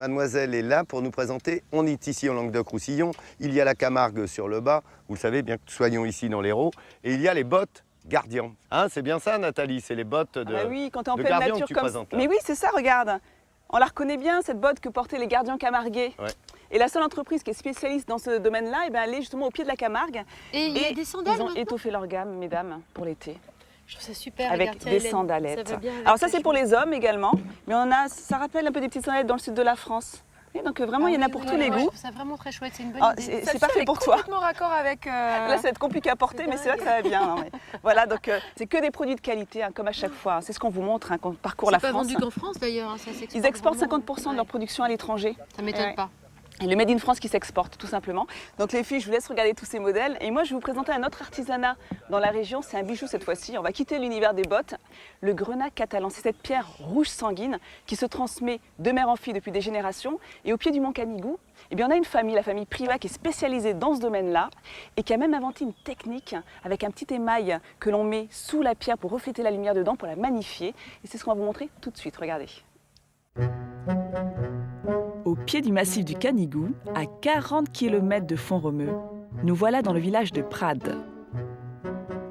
Mademoiselle est là pour nous présenter. On est ici en Languedoc-Roussillon. Il y a la Camargue sur le bas. Vous le savez, bien que nous soyons ici dans l'Hérault. Et il y a les bottes Gardian. Hein, c'est bien ça, Nathalie? C'est les bottes de, bah oui, quand t'es en de pleine Gardian nature que tu comme présentes. Mais oui, c'est ça, regarde. On la reconnaît bien, cette botte que portaient les gardiens camarguais. Ouais. Et la seule entreprise qui est spécialiste dans ce domaine-là, elle est justement au pied de la Camargue. Et il y a des sandales ils ont maintenant étoffé leur gamme, mesdames, pour l'été. Je trouve ça super. Avec regarde, tiens, des Hélène, sandalettes. ça va bien avec Alors ça, les c'est pour cheveux. les hommes également. Mais ça rappelle un peu des petites sandalettes dans le sud de la France. Et donc vraiment, il y en a pour tous les Je goûts. trouve ça vraiment très chouette, c'est une bonne Ah, idée. c'est parfait pour toi. Complètement raccord avec. Là, ça va être compliqué à porter, mais c'est vrai que ça va bien. Non, mais voilà, donc c'est que des produits de qualité, hein, comme à chaque fois. C'est ce qu'on vous montre, hein, quand on parcourt la C'est pas France. vendu qu'en France d'ailleurs, hein, ça s'exporte. Ils exportent vraiment. 50% de leur production à l'étranger. Ça m'étonne Ouais. pas. Et le Made in France qui s'exporte, tout simplement. Donc les filles, je vous laisse regarder tous ces modèles. Et moi, je vais vous présenter un autre artisanat dans la région. C'est un bijou cette fois-ci. On va quitter l'univers des bottes. Le grenat catalan, c'est cette pierre rouge sanguine qui se transmet de mère en fille depuis des générations. Et au pied du mont Canigou, eh bien, on a une famille, la famille Privat, qui est spécialisée dans ce domaine-là et qui a même inventé une technique avec un petit émail que l'on met sous la pierre pour refléter la lumière dedans, pour la magnifier. Et c'est ce qu'on va vous montrer tout de suite. Regardez. Au pied du massif du Canigou, à 40 km de Font-Romeu, nous voilà dans le village de Prades.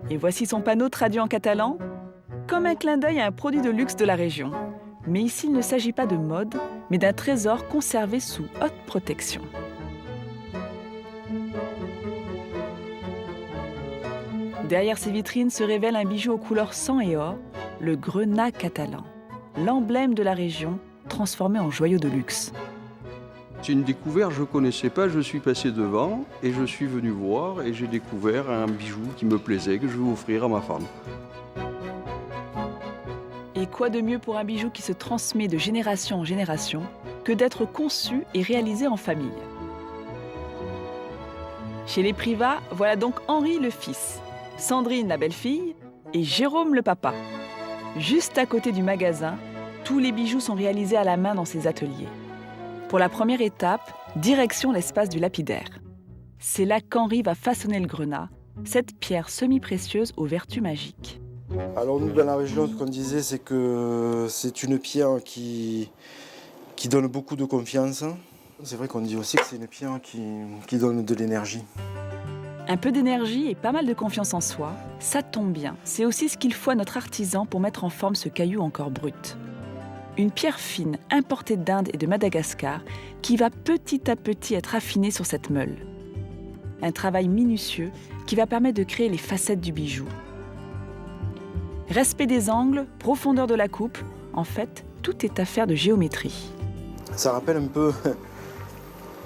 Et voici son panneau traduit en catalan, comme un clin d'œil à un produit de luxe de la région. Mais ici, il ne s'agit pas de mode, mais d'un trésor conservé sous haute protection. Derrière ces vitrines se révèle un bijou aux couleurs sang et or, le grenat catalan, l'emblème de la région, transformé en joyau de luxe. C'est une découverte, je ne connaissais pas, je suis passé devant et je suis venu voir et j'ai découvert un bijou qui me plaisait, que je vais offrir à ma femme. Et quoi de mieux pour un bijou qui se transmet de génération en génération que d'être conçu et réalisé en famille. Chez les Privat, voilà donc Henri le fils, Sandrine la belle-fille et Jérôme le papa. Juste à côté du magasin, tous les bijoux sont réalisés à la main dans ces ateliers. Pour la première étape, direction l'espace du lapidaire. C'est là qu'Henri va façonner le grenat, cette pierre semi-précieuse aux vertus magiques. Alors nous, dans la région, ce qu'on disait, c'est que c'est une pierre qui donne beaucoup de confiance. C'est vrai qu'on dit aussi que c'est une pierre qui donne de l'énergie. Un peu d'énergie et pas mal de confiance en soi, ça tombe bien. C'est aussi ce qu'il faut à notre artisan pour mettre en forme ce caillou encore brut. Une pierre fine importée d'Inde et de Madagascar qui va petit à petit être affinée sur cette meule. Un travail minutieux qui va permettre de créer les facettes du bijou. Respect des angles, profondeur de la coupe, en fait, tout est affaire de géométrie. Ça rappelle un peu,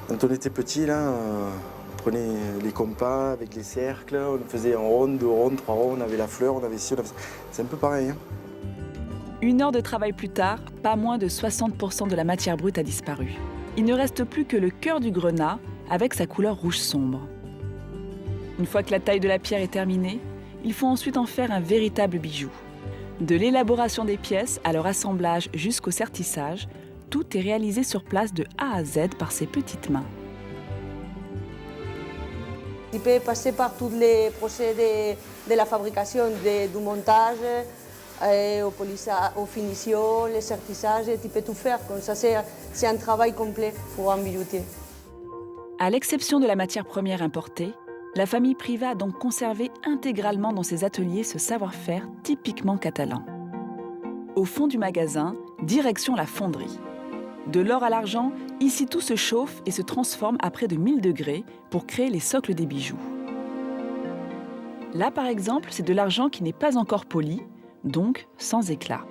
quand on était petit, là, on prenait les compas avec les cercles, on faisait un rond, 2 ronds, 3 ronds, on avait la fleur, on avait ci, on avait ça. C'est un peu pareil. Hein. 1 heure de travail plus tard, pas moins de 60% de la matière brute a disparu. Il ne reste plus que le cœur du grenat avec sa couleur rouge sombre. Une fois que la taille de la pierre est terminée, il faut ensuite en faire un véritable bijou. De l'élaboration des pièces à leur assemblage jusqu'au sertissage, tout est réalisé sur place de A à Z par ses petites mains. Tu peux passer par tous les procédés de la fabrication, du montage, aux finitions, les sertissages, tu peux tout faire. Comme ça, c'est un travail complet pour un bijoutier. À l'exception de la matière première importée, la famille Privat a donc conservé intégralement dans ses ateliers ce savoir-faire typiquement catalan. Au fond du magasin, direction la fonderie. De l'or à l'argent, ici tout se chauffe et se transforme à près de 1000 degrés pour créer les socles des bijoux. Là, par exemple, c'est de l'argent qui n'est pas encore poli, donc sans éclat.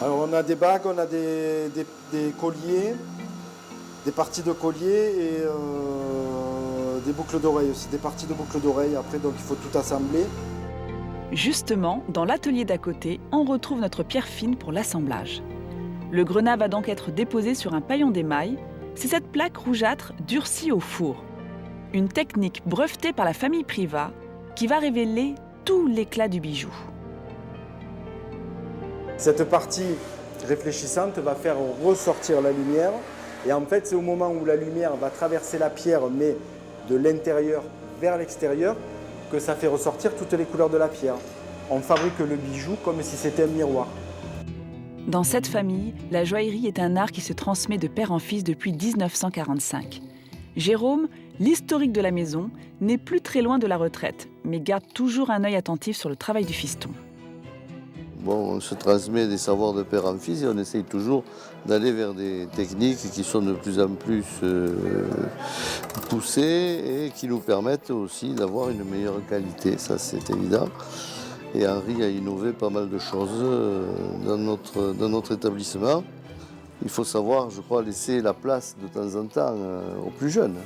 Alors on a des bagues, on a des colliers, des parties de colliers et des boucles d'oreilles aussi, des parties de boucles d'oreilles. Après, donc il faut tout assembler. Justement, dans l'atelier d'à côté, on retrouve notre pierre fine pour l'assemblage. Le grenat va donc être déposé sur un paillon d'émail. C'est cette plaque rougeâtre durcie au four. Une technique brevetée par la famille Privat qui va révéler tout l'éclat du bijou. Cette partie réfléchissante va faire ressortir la lumière. Et en fait, c'est au moment où la lumière va traverser la pierre, mais de l'intérieur vers l'extérieur, que ça fait ressortir toutes les couleurs de la pierre. On fabrique le bijou comme si c'était un miroir. Dans cette famille, la joaillerie est un art qui se transmet de père en fils depuis 1945. Jérôme, l'historique de la maison, n'est plus très loin de la retraite, mais garde toujours un œil attentif sur le travail du fiston. Bon, on se transmet des savoirs de père en fils et on essaye toujours d'aller vers des techniques qui sont de plus en plus poussées et qui nous permettent aussi d'avoir une meilleure qualité, ça c'est évident. Et Henri a innové pas mal de choses dans notre établissement. Il faut savoir, je crois, laisser la place de temps en temps aux plus jeunes.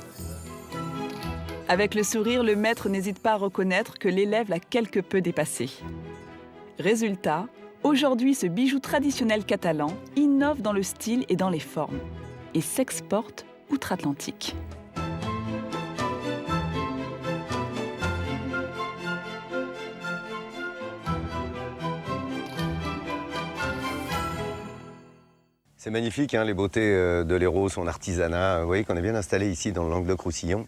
Avec le sourire, le maître n'hésite pas à reconnaître que l'élève l'a quelque peu dépassé. Résultat, aujourd'hui, ce bijou traditionnel catalan innove dans le style et dans les formes et s'exporte outre-Atlantique. C'est magnifique, hein, les beautés de l'Hérault, son artisanat. Vous voyez qu'on est bien installé ici dans le Languedoc-Roussillon.